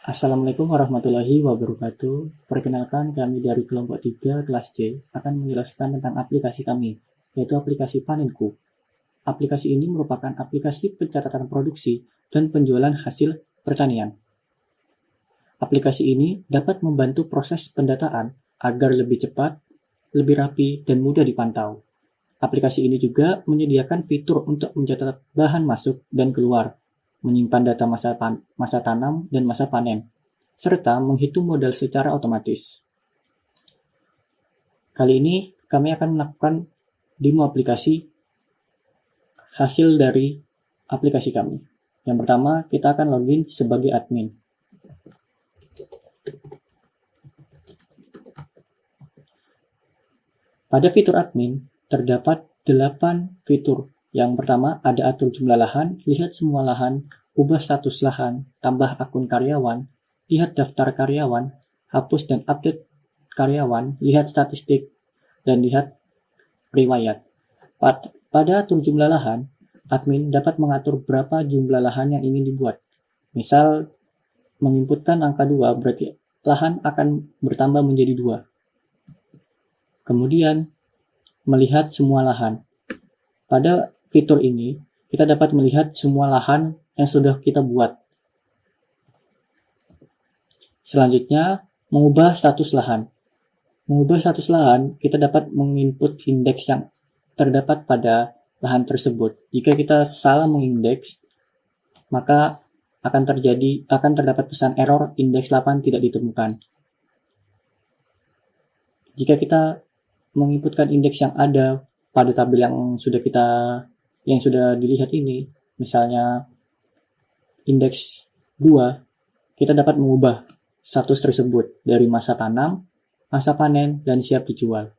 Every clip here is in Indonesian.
Assalamualaikum warahmatullahi wabarakatuh. Perkenalkan, kami dari kelompok 3 kelas C akan menjelaskan tentang aplikasi kami, yaitu aplikasi Panenku. Aplikasi ini merupakan aplikasi pencatatan produksi dan penjualan hasil pertanian. Aplikasi ini dapat membantu proses pendataan agar lebih cepat, lebih rapi, dan mudah dipantau. Aplikasi ini juga menyediakan fitur untuk mencatat bahan masuk dan keluar, menyimpan data masa tanam dan masa panen, serta menghitung modal secara otomatis. Kali ini kami akan melakukan demo aplikasi hasil dari aplikasi kami. Yang pertama, kita akan login sebagai admin. Pada fitur admin, terdapat 8 fitur. Yang pertama, ada atur jumlah lahan, lihat semua lahan, ubah status lahan, tambah akun karyawan, lihat daftar karyawan, hapus dan update karyawan, lihat statistik, dan lihat riwayat. Pada atur jumlah lahan, admin dapat mengatur berapa jumlah lahan yang ingin dibuat. Misal, menginputkan angka 2, berarti lahan akan bertambah menjadi 2. Kemudian, melihat semua lahan. Pada fitur ini, kita dapat melihat semua lahan yang sudah kita buat. Selanjutnya, mengubah status lahan. Mengubah status lahan, kita dapat menginput indeks yang terdapat pada lahan tersebut. Jika kita salah mengindeks, maka akan terdapat pesan error indeks 8 tidak ditemukan. Jika kita menginputkan indeks yang ada pada tabel yang sudah dilihat ini, misalnya indeks 2, kita dapat mengubah status tersebut dari masa tanam, masa panen, dan siap dijual.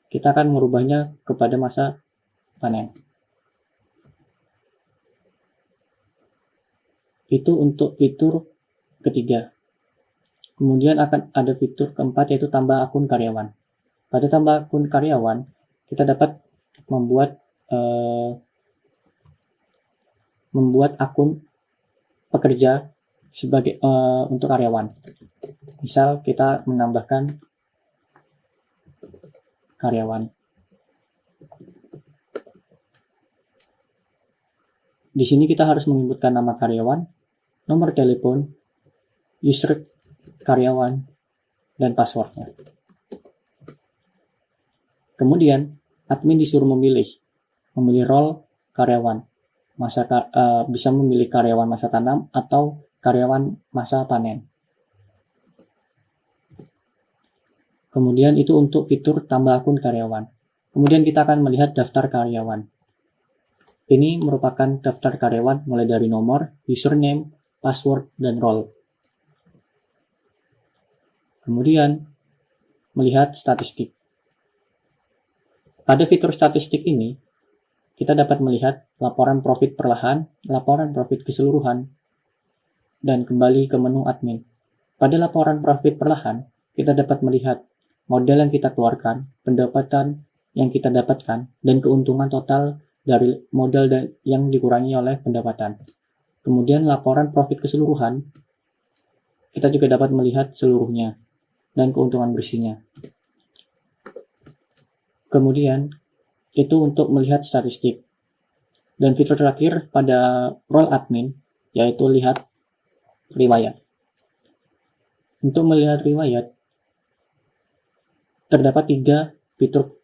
Kita akan merubahnya kepada masa panen. Itu untuk fitur ketiga. Kemudian akan ada fitur keempat, yaitu tambah akun karyawan. Pada tambah akun karyawan, kita dapat membuat akun pekerja sebagai untuk karyawan. Misal kita menambahkan karyawan. Di sini kita harus menginputkan nama karyawan, nomor telepon, user karyawan, dan passwordnya. Kemudian, admin disuruh memilih role karyawan. Bisa memilih karyawan masa tanam atau karyawan masa panen. Kemudian itu untuk fitur tambah akun karyawan. Kemudian kita akan melihat daftar karyawan. Ini merupakan daftar karyawan mulai dari nomor, username, password, dan role. Kemudian, melihat statistik. Pada fitur statistik ini, kita dapat melihat laporan profit perlahan, laporan profit keseluruhan, dan kembali ke menu admin. Pada laporan profit perlahan, kita dapat melihat modal yang kita keluarkan, pendapatan yang kita dapatkan, dan keuntungan total dari modal yang dikurangi oleh pendapatan. Kemudian laporan profit keseluruhan, kita juga dapat melihat seluruhnya dan keuntungan bersihnya. Kemudian itu untuk melihat statistik. Dan fitur terakhir pada role admin, yaitu lihat riwayat. Untuk melihat riwayat, terdapat 3 fitur,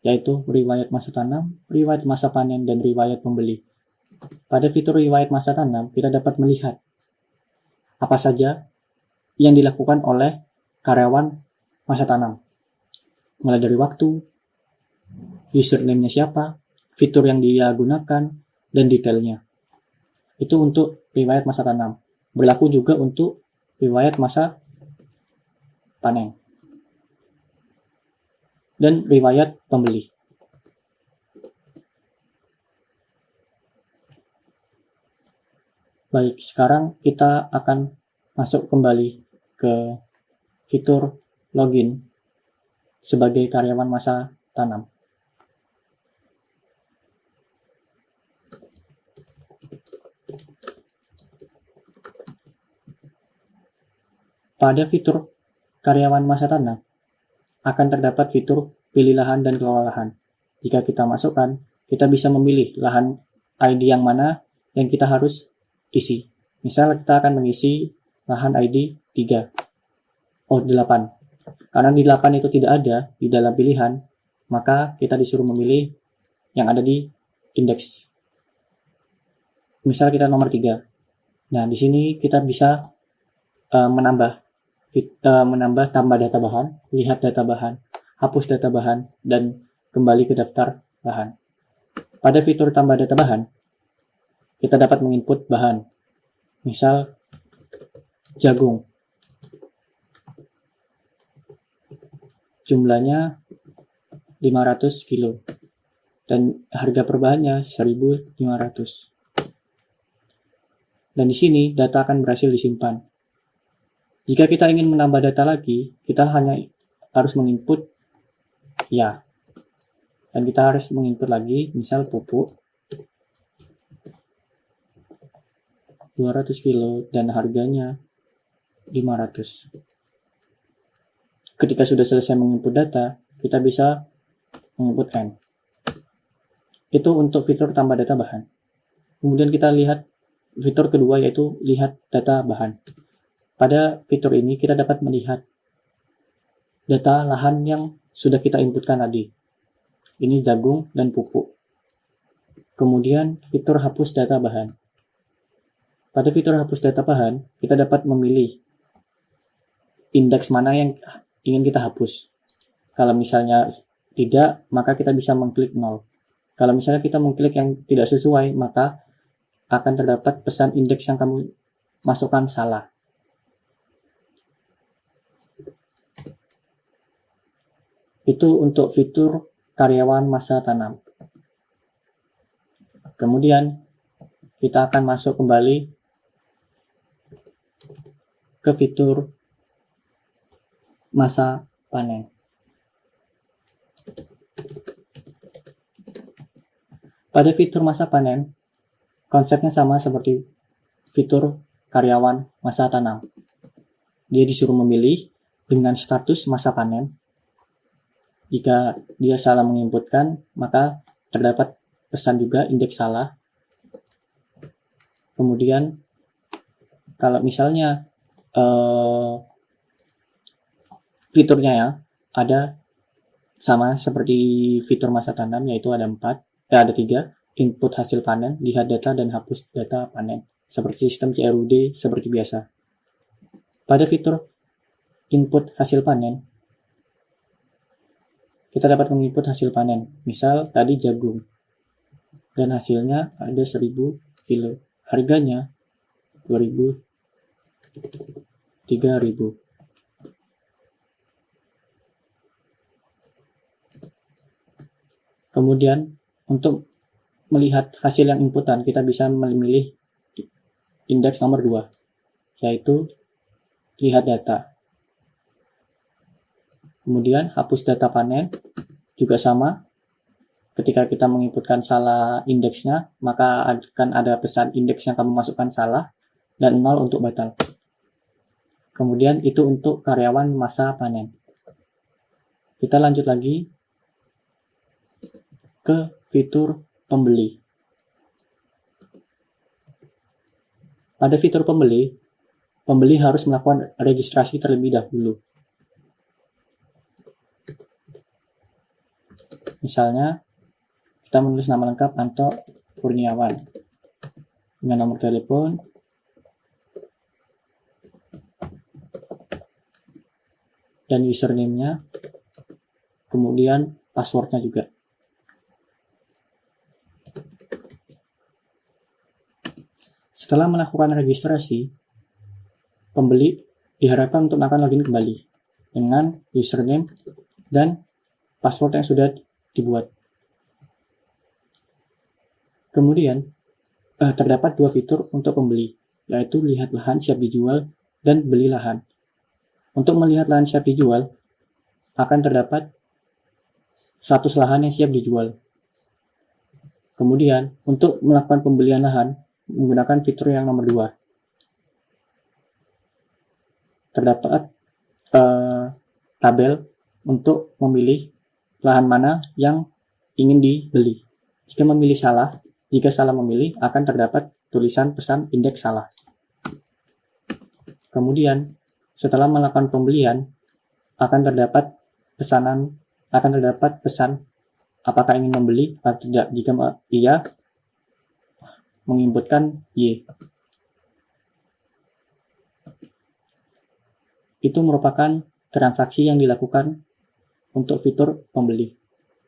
yaitu riwayat masa tanam, riwayat masa panen, dan riwayat pembeli. Pada fitur riwayat masa tanam, kita dapat melihat apa saja yang dilakukan oleh karyawan masa tanam, mulai dari waktu, username-nya siapa, fitur yang dia gunakan, dan detailnya. Itu untuk riwayat masa tanam. Berlaku juga untuk riwayat masa panen dan riwayat pembeli. Baik, sekarang kita akan masuk kembali ke fitur login sebagai karyawan masa tanam. Pada fitur karyawan masa tanam, akan terdapat fitur pilih lahan dan kelola lahan. Jika kita masukkan, kita bisa memilih lahan ID yang mana yang kita harus isi. Misal kita akan mengisi lahan ID 3, 8. Karena di 8 itu tidak ada di dalam pilihan, maka kita disuruh memilih yang ada di indeks. Misal kita nomor 3. Nah, di sini kita bisa menambah tambah data bahan, lihat data bahan, hapus data bahan, dan kembali ke daftar bahan. Pada fitur tambah data bahan, kita dapat menginput bahan. Misal jagung. Jumlahnya 500 kilo. Dan harga per bahannya 1.500. Dan di sini data akan berhasil disimpan. Jika kita ingin menambah data lagi, kita hanya harus menginput ya. Dan kita harus menginput lagi, misal pupuk 200 kilo dan harganya 500. Ketika sudah selesai menginput data, kita bisa menginput N. Itu untuk fitur tambah data bahan. Kemudian kita lihat fitur kedua, yaitu lihat data bahan. Pada fitur ini kita dapat melihat data lahan yang sudah kita inputkan tadi. Ini jagung dan pupuk. Kemudian fitur hapus data bahan. Pada fitur hapus data bahan, kita dapat memilih indeks mana yang ingin kita hapus. Kalau misalnya tidak, maka kita bisa mengklik 0. Kalau misalnya kita mengklik yang tidak sesuai, maka akan terdapat pesan indeks yang kamu masukkan salah. Itu untuk fitur karyawan masa tanam. Kemudian kita akan masuk kembali ke fitur masa panen. Pada fitur masa panen, konsepnya sama seperti fitur karyawan masa tanam. Dia disuruh memilih dengan status masa panen. Jika dia salah menginputkan, maka terdapat pesan juga indeks salah. Kemudian kalau misalnya fiturnya ya ada sama seperti fitur masa tanam, yaitu ada 3, input hasil panen, lihat data, dan hapus data panen, seperti sistem CRUD seperti biasa. Pada fitur input hasil panen, kita dapat menginput hasil panen. Misal tadi jagung, dan hasilnya ada 1.000 kilo. Harganya 2.000, 3.000. Kemudian untuk melihat hasil yang inputan, kita bisa memilih indeks nomor 2, yaitu lihat data. Kemudian hapus data panen juga sama. Ketika kita menginputkan salah indeksnya, maka akan ada pesan indeks yang kamu masukkan salah, dan 0 untuk batal. Kemudian itu untuk karyawan masa panen. Kita lanjut lagi ke fitur pembeli. Pada fitur pembeli, pembeli harus melakukan registrasi terlebih dahulu. Misalnya, kita menulis nama lengkap Anto Kurniawan dengan nomor telepon, dan username-nya, kemudian password-nya juga. Setelah melakukan registrasi, pembeli diharapkan untuk melakukan login kembali dengan username dan password yang sudah dibuat. Kemudian, terdapat 2 fitur untuk pembeli, yaitu lihat lahan siap dijual dan beli lahan. Untuk melihat lahan siap dijual, akan terdapat status lahan yang siap dijual. Kemudian, untuk melakukan pembelian lahan, menggunakan fitur yang nomor 2. terdapat tabel untuk memilih lahan mana yang ingin dibeli. Jika salah memilih, akan terdapat tulisan pesan indeks salah. Kemudian, setelah melakukan pembelian, akan terdapat pesan apakah ingin membeli atau tidak. Jika iya, menginputkan Y. Itu merupakan transaksi yang dilakukan untuk fitur pembeli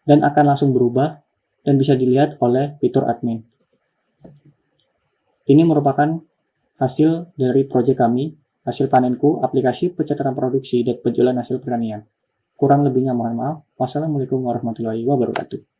dan akan langsung berubah dan bisa dilihat oleh fitur admin. Ini merupakan hasil dari proyek kami, hasil panenku, aplikasi pencatatan produksi dan penjualan hasil pertanian. Kurang lebihnya mohon maaf. Wassalamualaikum warahmatullahi wabarakatuh.